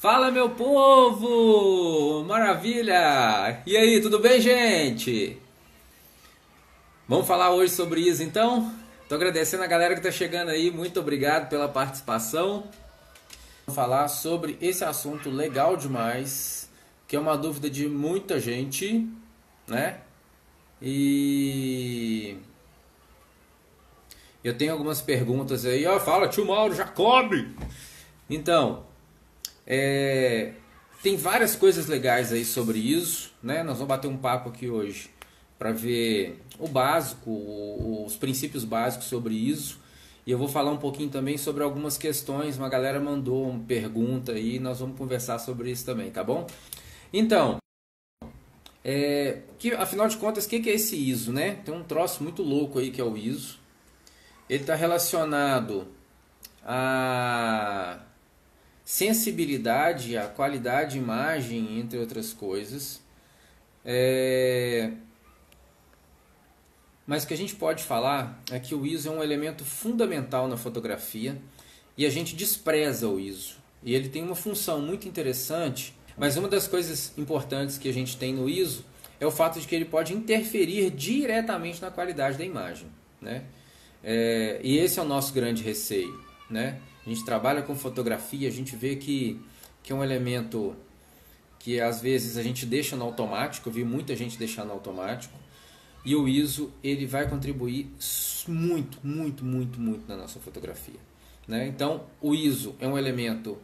Fala, meu povo! Maravilha! E aí, tudo bem, gente? Vamos falar hoje sobre isso, então? Tô agradecendo a galera que tá chegando aí, muito obrigado pela participação. Vamos falar sobre esse assunto legal demais, que é uma dúvida de muita gente, né? E eu tenho algumas perguntas aí, ó, fala, tio Mauro Jacob! Então, tem várias coisas legais aí sobre isso, né? Nós vamos bater um papo aqui hoje para ver o básico, os princípios básicos sobre isso. E eu vou falar um pouquinho também sobre algumas questões. Uma galera mandou uma pergunta aí, nós vamos conversar sobre isso também, tá bom? Então, afinal de contas, o que é esse ISO, né? Tem um troço muito louco aí que é o ISO. Ele está relacionado a sensibilidade, a qualidade de imagem, entre outras coisas. Mas o que a gente pode falar é que o ISO é um elemento fundamental na fotografia e a gente despreza o ISO. E ele tem uma função muito interessante, mas uma das coisas importantes que a gente tem no ISO é o fato de que ele pode interferir diretamente na qualidade da imagem, né? E esse é o nosso grande receio, né? A gente trabalha com fotografia, a gente vê que é um elemento que às vezes a gente deixa no automático, eu vi muita gente deixar no automático, e o ISO ele vai contribuir muito, muito, muito, muito na nossa fotografia, né? Então o ISO é um elemento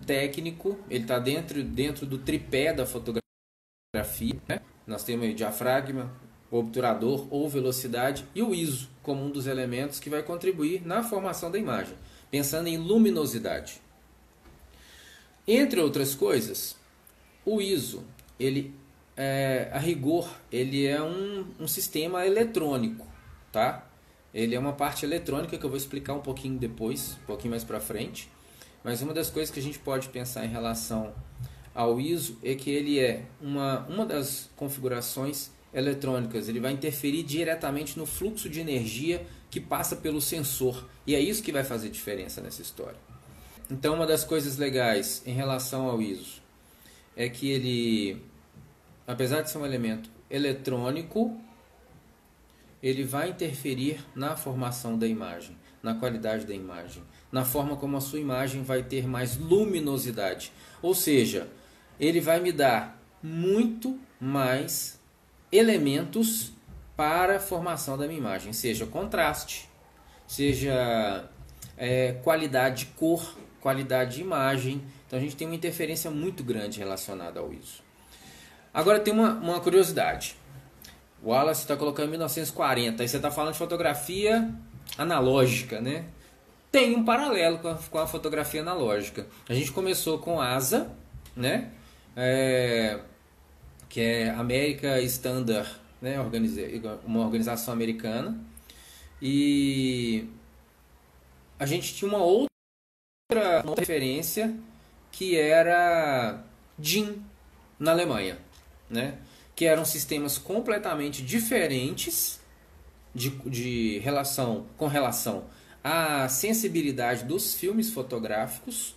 técnico, ele está dentro do tripé da fotografia, né? Nós temos aí diafragma, obturador ou velocidade e o ISO como um dos elementos que vai contribuir na formação da imagem, pensando em luminosidade. Entre outras coisas, o ISO, ele a rigor, ele é um sistema eletrônico, tá? Ele é uma parte eletrônica que eu vou explicar um pouquinho depois, um pouquinho mais para frente. Mas uma das coisas que a gente pode pensar em relação ao ISO é que ele é uma das configurações eletrônicas, ele vai interferir diretamente no fluxo de energia que passa pelo sensor, e é isso que vai fazer diferença nessa história. Então, uma das coisas legais em relação ao ISO é que ele, apesar de ser um elemento eletrônico, ele vai interferir na formação da imagem, na qualidade da imagem, na forma como a sua imagem vai ter mais luminosidade, ou seja, ele vai me dar muito mais elementos para a formação da minha imagem, seja contraste, seja qualidade de cor, qualidade de imagem. Então a gente tem uma interferência muito grande relacionada ao ISO. Agora tem uma curiosidade. O Wallace está colocando 1940, aí você está falando de fotografia analógica, né? Tem um paralelo com a fotografia analógica. A gente começou com ASA, né? Que é American Standard, né? Uma organização americana, e a gente tinha uma outra referência que era DIN na Alemanha, né? Que eram sistemas completamente diferentes com relação à sensibilidade dos filmes fotográficos.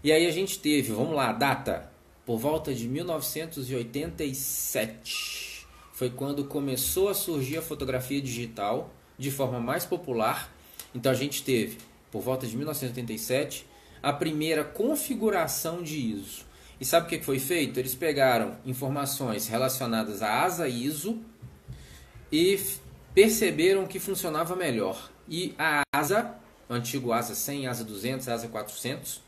E aí a gente teve, vamos lá, data, por volta de 1987, foi quando começou a surgir a fotografia digital de forma mais popular. Então a gente teve, por volta de 1987, a primeira configuração de ISO. E sabe o que foi feito? Eles pegaram informações relacionadas à ASA ISO e perceberam que funcionava melhor. E a ASA, o antigo ASA 100, ASA 200, ASA 400,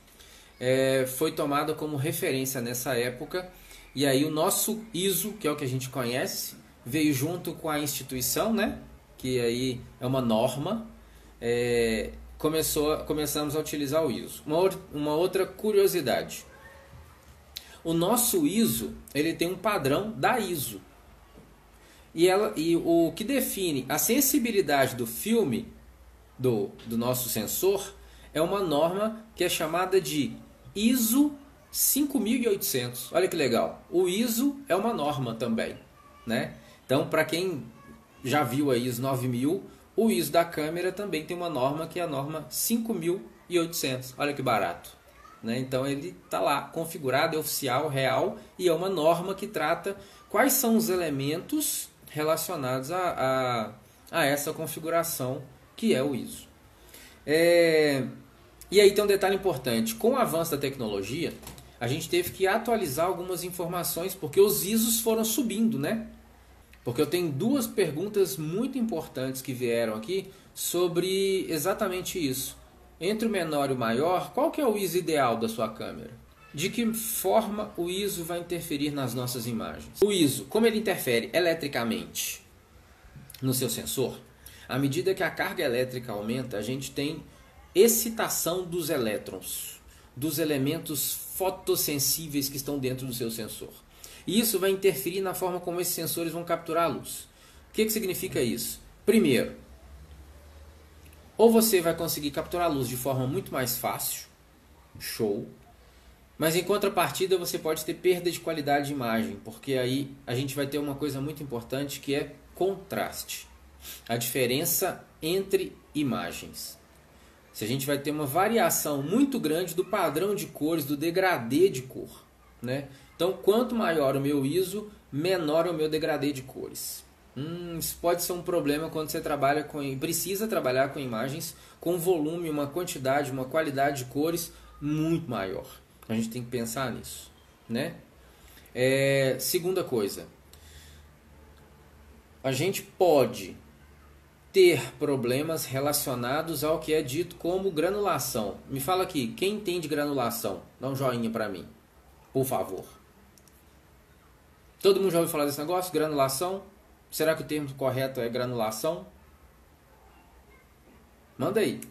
foi tomada como referência nessa época. E aí o nosso ISO, que é o que a gente conhece, veio junto com a instituição, né? Que aí é uma norma. Começamos a utilizar o ISO. Uma outra curiosidade. O nosso ISO, ele tem um padrão da ISO. E o que define a sensibilidade do filme, do nosso sensor, é uma norma que é chamada de ISO 5800. Olha que legal. O ISO é uma norma também, né? Então, para quem já viu a ISO 9000, o ISO da câmera também tem uma norma que é a norma 5800. Olha que barato, né? Então ele está lá configurado, é oficial, real, e é uma norma que trata quais são os elementos relacionados a essa configuração que é o ISO. E aí tem um detalhe importante: com o avanço da tecnologia, a gente teve que atualizar algumas informações, porque os ISOs foram subindo, né? Porque eu tenho duas perguntas muito importantes que vieram aqui sobre exatamente isso. Entre o menor e o maior, qual que é o ISO ideal da sua câmera? De que forma o ISO vai interferir nas nossas imagens? O ISO, como ele interfere eletricamente no seu sensor, à medida que a carga elétrica aumenta, a gente tem excitação dos elétrons, dos elementos fotossensíveis que estão dentro do seu sensor. E isso vai interferir na forma como esses sensores vão capturar a luz. O que significa isso? Primeiro, ou você vai conseguir capturar a luz de forma muito mais fácil, show, mas em contrapartida você pode ter perda de qualidade de imagem, porque aí a gente vai ter uma coisa muito importante que é contraste, a diferença entre imagens. Se a gente vai ter uma variação muito grande do padrão de cores, do degradê de cor, né? Então, quanto maior o meu ISO, menor é o meu degradê de cores. Isso pode ser um problema quando você precisa trabalhar com imagens com volume, uma quantidade, uma qualidade de cores muito maior. A gente tem que pensar nisso, né? Segunda coisa, a gente pode ter problemas relacionados ao que é dito como granulação. Me fala aqui, quem entende granulação? Dá um joinha para mim, por favor. Todo mundo já ouviu falar desse negócio? Granulação? Será que o termo correto é granulação? Manda aí.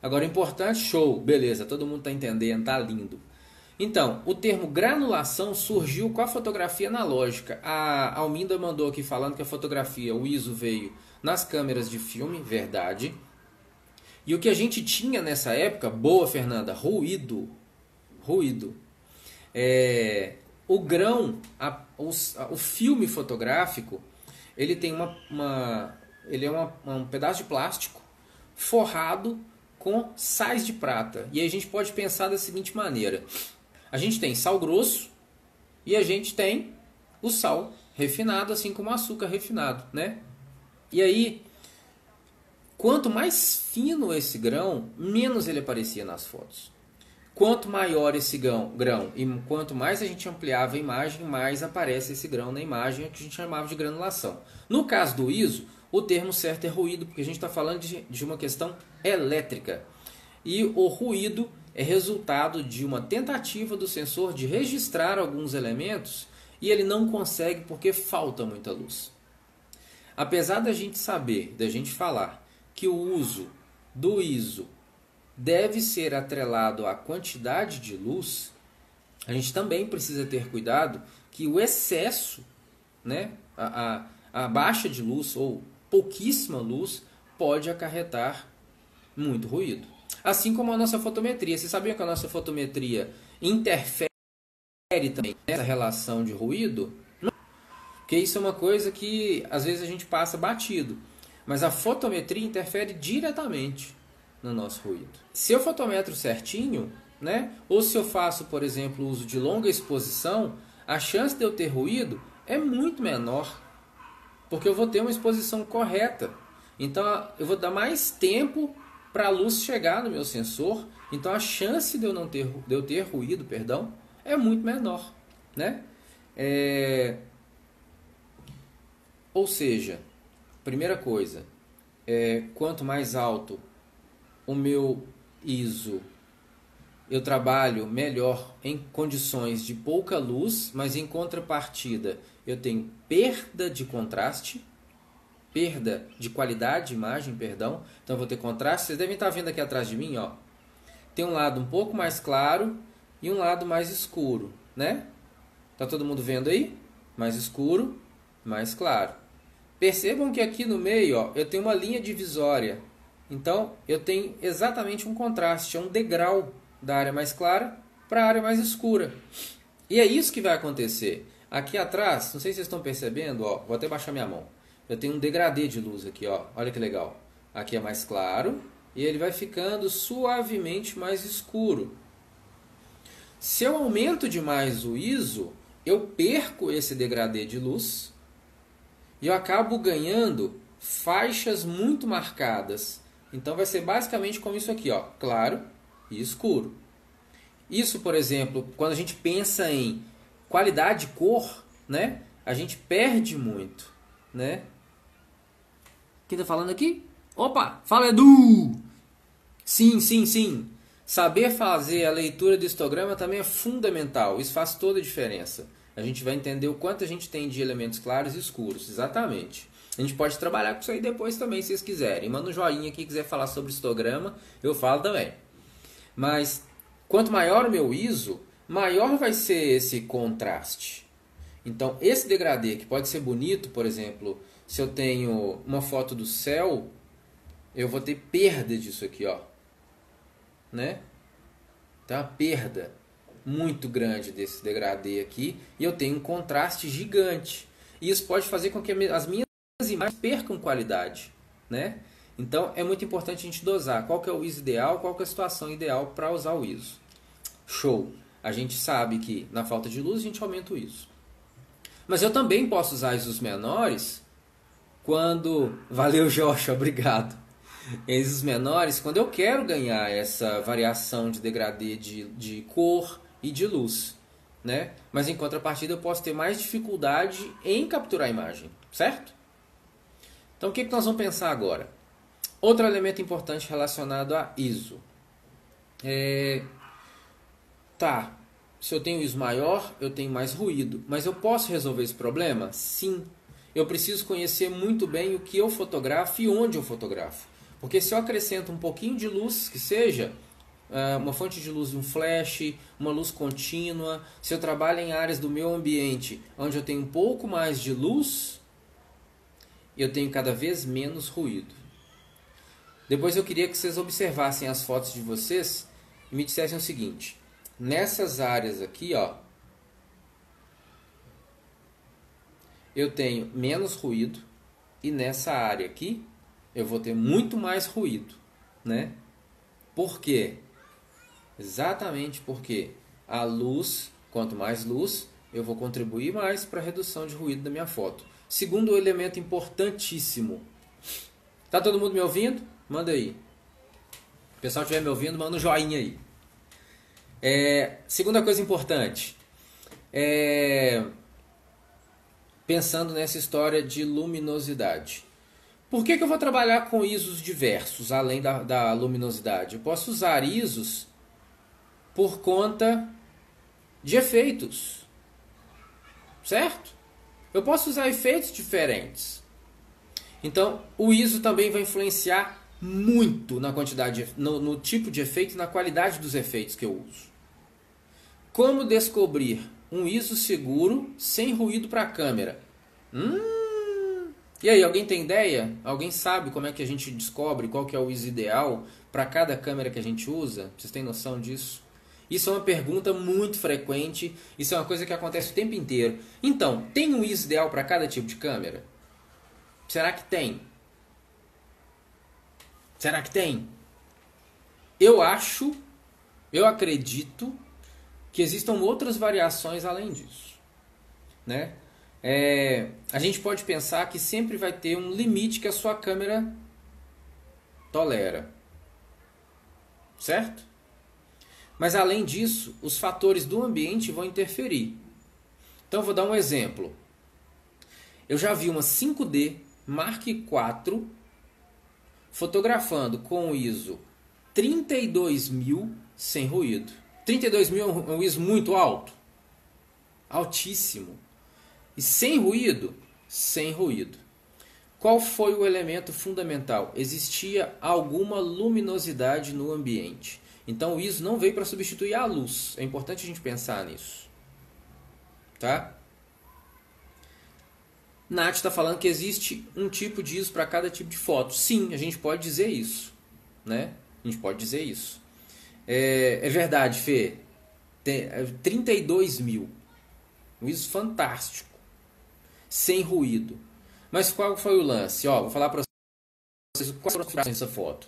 Agora, importante, show, beleza, todo mundo está entendendo, tá lindo. Então, o termo granulação surgiu com a fotografia analógica. A Alminda mandou aqui falando que a fotografia, o ISO, veio nas câmeras de filme, verdade. E o que a gente tinha nessa época, boa Fernanda, ruído. O grão, o filme fotográfico, ele tem ele é um pedaço de plástico forrado com sais de prata. E aí a gente pode pensar da seguinte maneira: a gente tem sal grosso e a gente tem o sal refinado, assim como o açúcar refinado, né? E aí, quanto mais fino esse grão, menos ele aparecia nas fotos. Quanto maior esse grão e quanto mais a gente ampliava a imagem, mais aparece esse grão na imagem, que a gente chamava de granulação. No caso do ISO, o termo certo é ruído, porque a gente está falando de uma questão elétrica. E o ruído é resultado de uma tentativa do sensor de registrar alguns elementos e ele não consegue porque falta muita luz. Apesar da gente saber, da gente falar que o uso do ISO deve ser atrelado à quantidade de luz, a gente também precisa ter cuidado que o excesso, né, a baixa de luz ou pouquíssima luz pode acarretar muito ruído. Assim como a nossa fotometria. Você sabia que a nossa fotometria interfere também nessa relação de ruído? Porque isso é uma coisa que às vezes a gente passa batido. Mas a fotometria interfere diretamente no nosso ruído. Se eu fotometro certinho, né, ou se eu faço, por exemplo, uso de longa exposição, a chance de eu ter ruído é muito menor. Porque eu vou ter uma exposição correta. Então eu vou dar mais tempo para a luz chegar no meu sensor, então a chance de eu ter ruído, é muito menor, né? Ou seja, primeira coisa, quanto mais alto o meu ISO, eu trabalho melhor em condições de pouca luz, mas em contrapartida eu tenho perda de contraste, perda de qualidade de imagem, então eu vou ter contraste. Vocês devem estar vendo aqui atrás de mim, ó, tem um lado um pouco mais claro e um lado mais escuro, né? Tá todo mundo vendo aí? Mais escuro, mais claro. Percebam que aqui no meio, ó, eu tenho uma linha divisória. Então eu tenho exatamente um contraste, é um degrau da área mais clara para a área mais escura. E é isso que vai acontecer. Aqui atrás, não sei se vocês estão percebendo, ó, vou até baixar minha mão. Eu tenho um degradê de luz aqui, ó. Olha que legal. Aqui é mais claro e ele vai ficando suavemente mais escuro. Se eu aumento demais o ISO, eu perco esse degradê de luz e eu acabo ganhando faixas muito marcadas. Então vai ser basicamente como isso aqui, ó, claro e escuro. Isso, por exemplo, quando a gente pensa em qualidade de cor, né, a gente perde muito, né? Quem tá falando aqui? Opa, fala Edu! Sim, sim, sim. Saber fazer a leitura do histograma também é fundamental. Isso faz toda a diferença. A gente vai entender o quanto a gente tem de elementos claros e escuros. Exatamente. A gente pode trabalhar com isso aí depois também, se vocês quiserem. Manda um joinha aqui, quiser falar sobre histograma, eu falo também. Mas quanto maior o meu ISO, maior vai ser esse contraste. Então, esse degradê, que pode ser bonito, por exemplo, se eu tenho uma foto do céu, eu vou ter perda disso aqui, ó. Né? Tem uma perda muito grande desse degradê aqui e eu tenho um contraste gigante. E isso pode fazer com que as minhas imagens percam qualidade, né? Então é muito importante a gente dosar qual que é o ISO ideal, qual que é a situação ideal para usar o ISO. Show! A gente sabe que na falta de luz a gente aumenta o ISO. Mas eu também posso usar ISOs menores quando... Valeu, Josh, obrigado. ISOs menores quando eu quero ganhar essa variação de degradê de cor e de luz, né? Mas em contrapartida eu posso ter mais dificuldade em capturar a imagem, certo? Então o que nós vamos pensar agora? Outro elemento importante relacionado a ISO. Se eu tenho ISO maior, eu tenho mais ruído. Mas eu posso resolver esse problema? Sim. Eu preciso conhecer muito bem o que eu fotografo e onde eu fotografo. Porque se eu acrescento um pouquinho de luz, que seja uma fonte de luz de um flash, uma luz contínua, se eu trabalho em áreas do meu ambiente onde eu tenho um pouco mais de luz, eu tenho cada vez menos ruído. Depois eu queria que vocês observassem as fotos de vocês e me dissessem o seguinte: nessas áreas aqui, ó, eu tenho menos ruído e nessa área aqui eu vou ter muito mais ruído, né? Por quê? Exatamente porque a luz, quanto mais luz, eu vou contribuir mais para a redução de ruído da minha foto. Segundo elemento importantíssimo. Tá todo mundo me ouvindo? Manda aí. Se o pessoal estiver me ouvindo, manda um joinha aí. Segunda coisa importante. Pensando nessa história de luminosidade. Por que eu vou trabalhar com ISOs diversos, além da luminosidade? Eu posso usar ISOs por conta de efeitos, certo? Eu posso usar efeitos diferentes. Então, o ISO também vai influenciar muito na quantidade, no tipo de efeito e na qualidade dos efeitos que eu uso. Como descobrir um ISO seguro sem ruído para a câmera? E aí, alguém tem ideia? Alguém sabe como é que a gente descobre qual que é o ISO ideal para cada câmera que a gente usa? Vocês têm noção disso? Isso é uma pergunta muito frequente, isso é uma coisa que acontece o tempo inteiro. Então, tem um ISO ideal para cada tipo de câmera? Será que tem? Será que tem? Eu acredito que existam outras variações além disso, né? A gente pode pensar que sempre vai ter um limite que a sua câmera tolera, certo? Mas além disso, os fatores do ambiente vão interferir. Então eu vou dar um exemplo. Eu já vi uma 5D Mark IV fotografando com ISO 32.000 sem ruído. 32.000 é um ISO muito alto, altíssimo. E sem ruído? Sem ruído. Qual foi o elemento fundamental? Existia alguma luminosidade no ambiente. Então o ISO não veio para substituir a luz. É importante a gente pensar nisso. Tá? Nath está falando que existe um tipo de ISO para cada tipo de foto. Sim, a gente pode dizer isso. Né? A gente pode dizer isso. É verdade, Fê. 32.000. Um ISO fantástico. Sem ruído. Mas qual foi o lance? Vou falar para vocês quais foram as configurações dessa foto.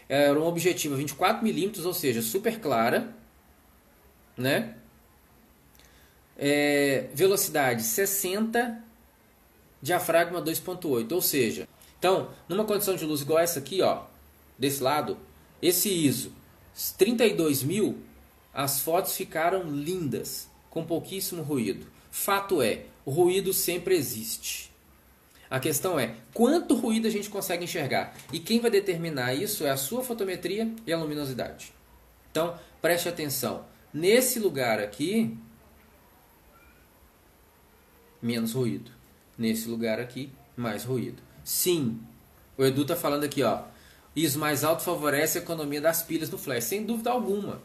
Era um objetivo 24 milímetros, ou seja, super clara, né? Velocidade 60, diafragma 2.8, ou seja, então, numa condição de luz igual essa aqui, ó, desse lado, esse ISO 32.000, as fotos ficaram lindas, com pouquíssimo ruído. Fato é, o ruído sempre existe. A questão é, quanto ruído a gente consegue enxergar? E quem vai determinar isso é a sua fotometria e a luminosidade. Então, preste atenção. Nesse lugar aqui, menos ruído. Nesse lugar aqui, mais ruído. Sim, o Edu está falando aqui, ó. ISO mais alto favorece a economia das pilhas no flash, sem dúvida alguma.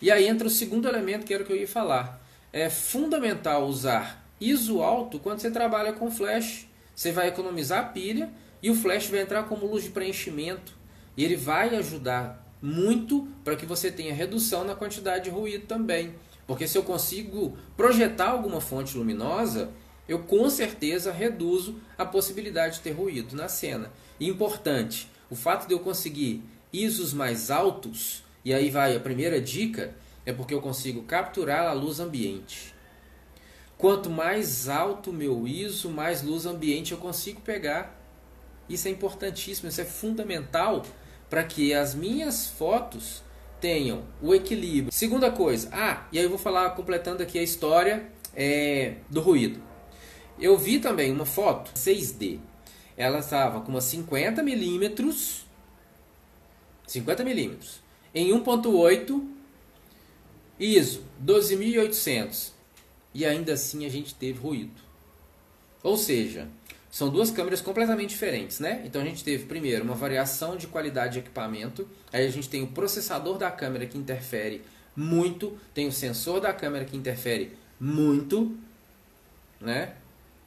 E aí entra o segundo elemento que era o que eu ia falar. É fundamental usar ISO alto quando você trabalha com flash. Você vai economizar a pilha e o flash vai entrar como luz de preenchimento. E ele vai ajudar muito para que você tenha redução na quantidade de ruído também. Porque se eu consigo projetar alguma fonte luminosa, eu com certeza reduzo a possibilidade de ter ruído na cena. E importante, o fato de eu conseguir ISOs mais altos, e aí vai a primeira dica, é porque eu consigo capturar a luz ambiente. Quanto mais alto o meu ISO, mais luz ambiente eu consigo pegar. Isso é importantíssimo, isso é fundamental para que as minhas fotos tenham o equilíbrio. Segunda coisa, e aí eu vou falar, completando aqui a história do ruído. Eu vi também uma foto 6D. Ela estava com umas 50 milímetros em 1.8, ISO 12.800. E ainda assim a gente teve ruído. Ou seja, são duas câmeras completamente diferentes, né? Então a gente teve primeiro uma variação de qualidade de equipamento, aí a gente tem o processador da câmera que interfere muito, tem o sensor da câmera que interfere muito, né?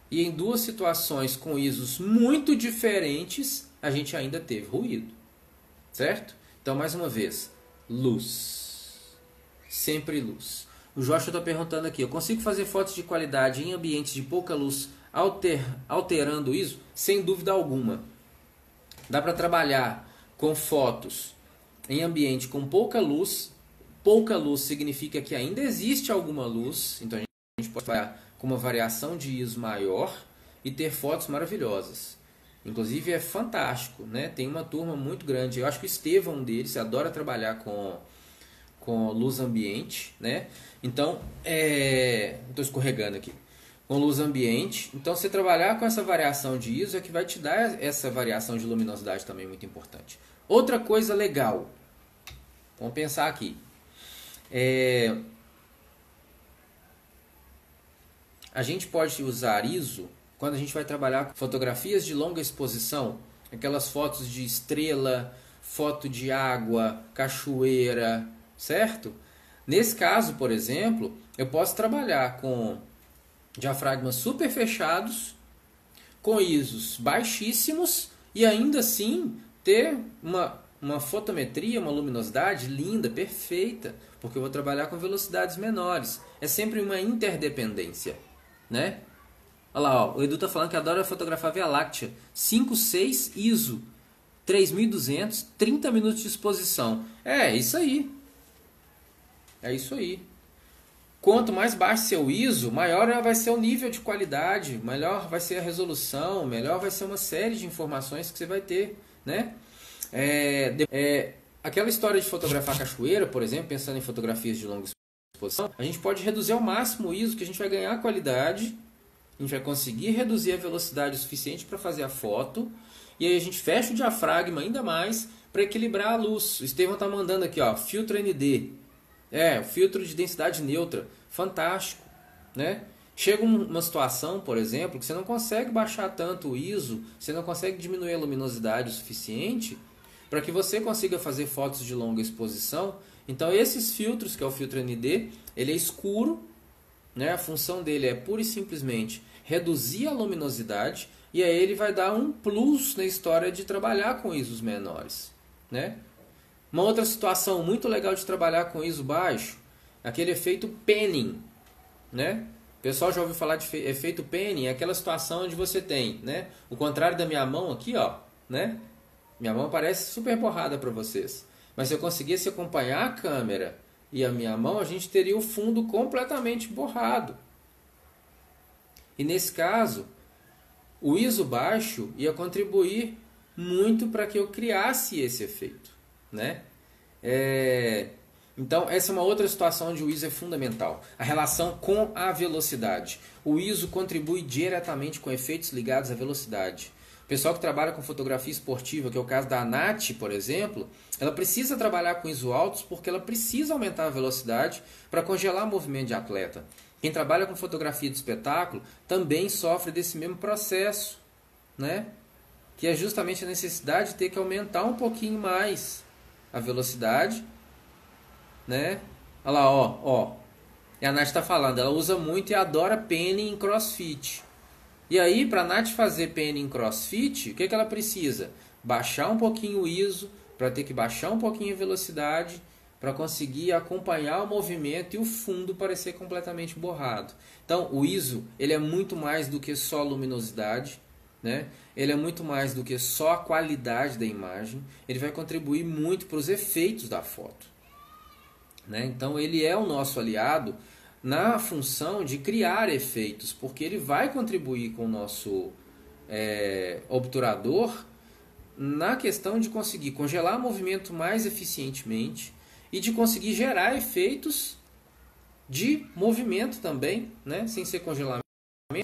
E em duas situações com ISOs muito diferentes, a gente ainda teve ruído, certo? Então mais uma vez, luz, sempre luz. O Joshua está perguntando aqui, eu consigo fazer fotos de qualidade em ambientes de pouca luz alterando o ISO? Sem dúvida alguma. Dá para trabalhar com fotos em ambiente com pouca luz. Pouca luz significa que ainda existe alguma luz, então a gente pode trabalhar com uma variação de ISO maior e ter fotos maravilhosas. Inclusive é fantástico, né? Tem uma turma muito grande, eu acho que o Estevão é um deles, adora trabalhar com luz ambiente, né? Então, estou escorregando aqui. Com luz ambiente. Então, você trabalhar com essa variação de ISO é que vai te dar essa variação de luminosidade também muito importante. Outra coisa legal. Vamos pensar aqui. A gente pode usar ISO quando a gente vai trabalhar com fotografias de longa exposição. Aquelas fotos de estrela, foto de água, cachoeira, certo? Nesse caso, por exemplo, eu posso trabalhar com diafragmas super fechados, com ISOs baixíssimos e ainda assim ter uma fotometria, uma luminosidade linda, perfeita, porque eu vou trabalhar com velocidades menores. É sempre uma interdependência, né? Olha lá, ó, o Edu tá falando que adora fotografar Via Láctea. 5.6 ISO, 3.200, 30 minutos de exposição. Isso aí. É isso aí. Quanto mais baixo seu ISO, maior vai ser o nível de qualidade, melhor vai ser a resolução, melhor vai ser uma série de informações que você vai ter, né? Aquela história de fotografar cachoeira, por exemplo, pensando em fotografias de longa exposição, a gente pode reduzir ao máximo o ISO, que a gente vai ganhar qualidade, a gente vai conseguir reduzir a velocidade o suficiente para fazer a foto, e aí a gente fecha o diafragma ainda mais para equilibrar a luz. O Estevão está mandando aqui, ó, filtro ND. Filtro de densidade neutra. Fantástico, né? Chega uma situação, por exemplo, que você não consegue baixar tanto o ISO, você não consegue diminuir a luminosidade o suficiente para que você consiga fazer fotos de longa exposição. Então esses filtros, que é o filtro ND, ele é escuro, né? A função dele é pura e simplesmente reduzir a luminosidade, e aí ele vai dar um plus na história de trabalhar com ISOs menores, né? Uma outra situação muito legal de trabalhar com ISO baixo, aquele efeito panning, né? O pessoal já ouviu falar de efeito panning, é aquela situação onde você tem, né, o contrário da minha mão aqui, ó, né? Minha mão parece super borrada para vocês. Mas se eu conseguisse acompanhar a câmera e a minha mão, a gente teria o fundo completamente borrado. E nesse caso, o ISO baixo ia contribuir muito para que eu criasse esse efeito, né? Então, essa é uma outra situação onde o ISO é fundamental. A relação com a velocidade. O ISO contribui diretamente com efeitos ligados à velocidade. O pessoal que trabalha com fotografia esportiva, que é o caso da Nath, por exemplo, ela precisa trabalhar com ISO altos porque ela precisa aumentar a velocidade para congelar o movimento de atleta. Quem trabalha com fotografia de espetáculo também sofre desse mesmo processo, né? Que é justamente a necessidade de ter que aumentar um pouquinho mais a velocidade, né? Olha lá, ó. E a Nath está falando, ela usa muito e adora penning em crossfit. E aí, para a Nath fazer penning em crossfit, o que ela precisa? Baixar um pouquinho o ISO, para ter que baixar um pouquinho a velocidade, para conseguir acompanhar o movimento e o fundo parecer completamente borrado. Então, o ISO ele é muito mais do que só luminosidade, né? Ele é muito mais do que só a qualidade da imagem. Ele vai contribuir muito para os efeitos da foto, né? Então, ele é o nosso aliado na função de criar efeitos, porque ele vai contribuir com o nosso obturador na questão de conseguir congelar o movimento mais eficientemente e de conseguir gerar efeitos de movimento também, né? Sem ser congelamento,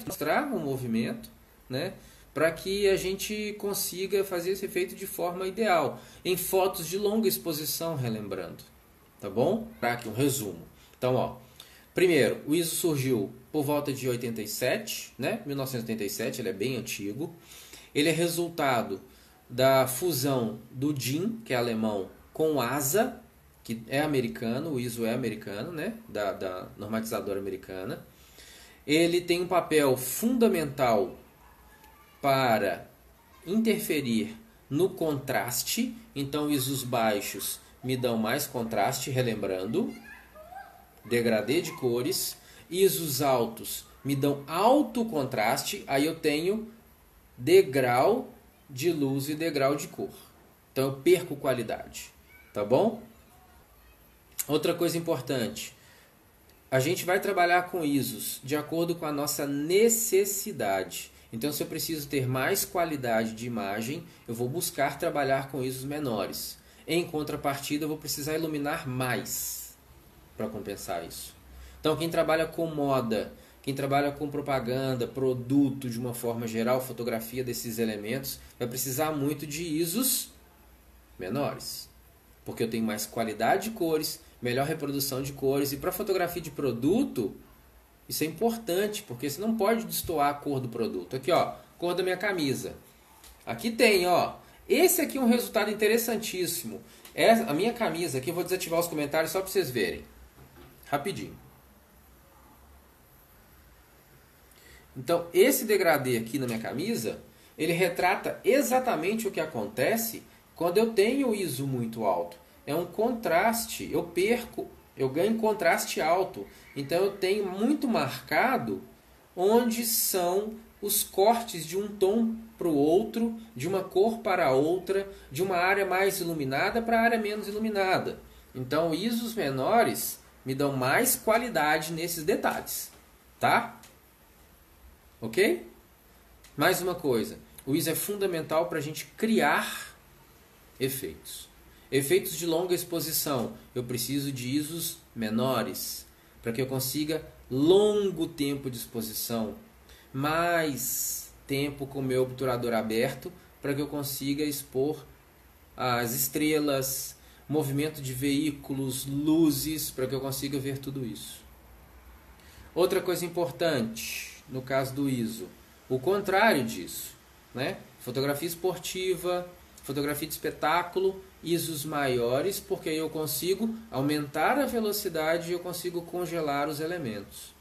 mostrar o movimento, né? Para que a gente consiga fazer esse efeito de forma ideal, em fotos de longa exposição, relembrando, tá bom? Para aqui um resumo. Então, ó, primeiro, o ISO surgiu por volta de 87, né? 1987, ele é bem antigo. Ele é resultado da fusão do DIN, que é alemão, com o ASA, que é americano, o ISO é americano, né? da normatizadora americana. Ele tem um papel fundamental para interferir no contraste, então ISOs baixos me dão mais contraste, relembrando, degradê de cores. ISOs altos me dão alto contraste, aí eu tenho degrau de luz e degrau de cor. Então eu perco qualidade, tá bom? Outra coisa importante, a gente vai trabalhar com ISOs de acordo com a nossa necessidade. Então, se eu preciso ter mais qualidade de imagem, eu vou buscar trabalhar com ISOs menores. Em contrapartida, eu vou precisar iluminar mais para compensar isso. Então, quem trabalha com moda, quem trabalha com propaganda, produto de uma forma geral, fotografia desses elementos, vai precisar muito de ISOs menores. Porque eu tenho mais qualidade de cores, melhor reprodução de cores. E para fotografia de produto, isso é importante, porque você não pode destoar a cor do produto. Aqui, ó, cor da minha camisa. Aqui tem, ó. Esse aqui é um resultado interessantíssimo. A minha camisa aqui, eu vou desativar os comentários só para vocês verem. Rapidinho. Então, esse degradê aqui na minha camisa, ele retrata exatamente o que acontece quando eu tenho o ISO muito alto. É um contraste, eu ganho contraste alto. Então eu tenho muito marcado onde são os cortes de um tom para o outro, de uma cor para outra, de uma área mais iluminada para a área menos iluminada. Então ISOs menores me dão mais qualidade nesses detalhes, tá? Ok? Mais uma coisa, o ISO é fundamental para a gente criar efeitos. Efeitos de longa exposição, eu preciso de ISOs menores, para que eu consiga longo tempo de exposição, mais tempo com o meu obturador aberto, para que eu consiga expor as estrelas, movimento de veículos, luzes, para que eu consiga ver tudo isso. Outra coisa importante, no caso do ISO, o contrário disso, né? Fotografia esportiva, fotografia de espetáculo, ISOs maiores, porque aí eu consigo aumentar a velocidade e eu consigo congelar os elementos,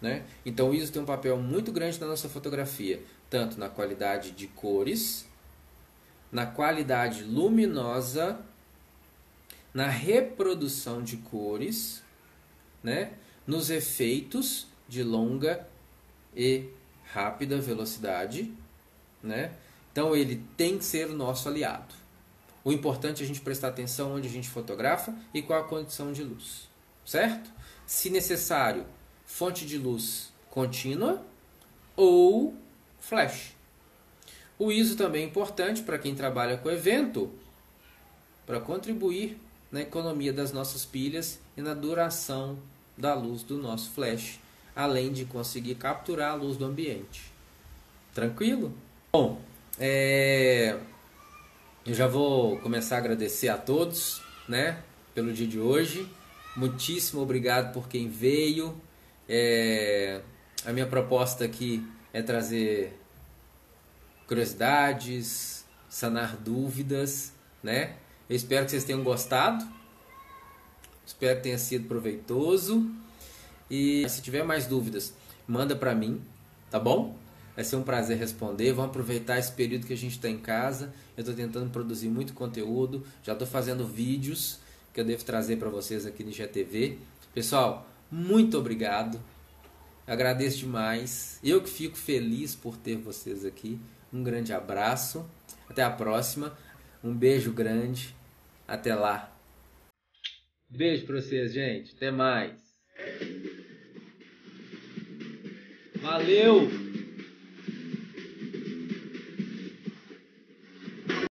né? Então o ISO tem um papel muito grande na nossa fotografia, tanto na qualidade de cores, na qualidade luminosa, na reprodução de cores, né? Nos efeitos de longa e rápida velocidade, né? Então ele tem que ser o nosso aliado. O importante é a gente prestar atenção onde a gente fotografa e qual a condição de luz, certo? Se necessário, fonte de luz contínua ou flash. O ISO também é importante para quem trabalha com evento, para contribuir na economia das nossas pilhas e na duração da luz do nosso flash, além de conseguir capturar a luz do ambiente. Tranquilo? Bom, eu já vou começar a agradecer a todos, né, pelo dia de hoje. Muitíssimo obrigado por quem veio. A minha proposta aqui é trazer curiosidades, sanar dúvidas, né? Eu espero que vocês tenham gostado. Espero que tenha sido proveitoso. E se tiver mais dúvidas, manda para mim, tá bom? Vai ser um prazer responder. Vamos aproveitar esse período que a gente está em casa. Eu estou tentando produzir muito conteúdo. Já estou fazendo vídeos que eu devo trazer para vocês aqui no IGTV. Pessoal, muito obrigado. Agradeço demais. Eu que fico feliz por ter vocês aqui. Um grande abraço. Até a próxima. Um beijo grande. Até lá. Beijo para vocês, gente. Até mais. Valeu!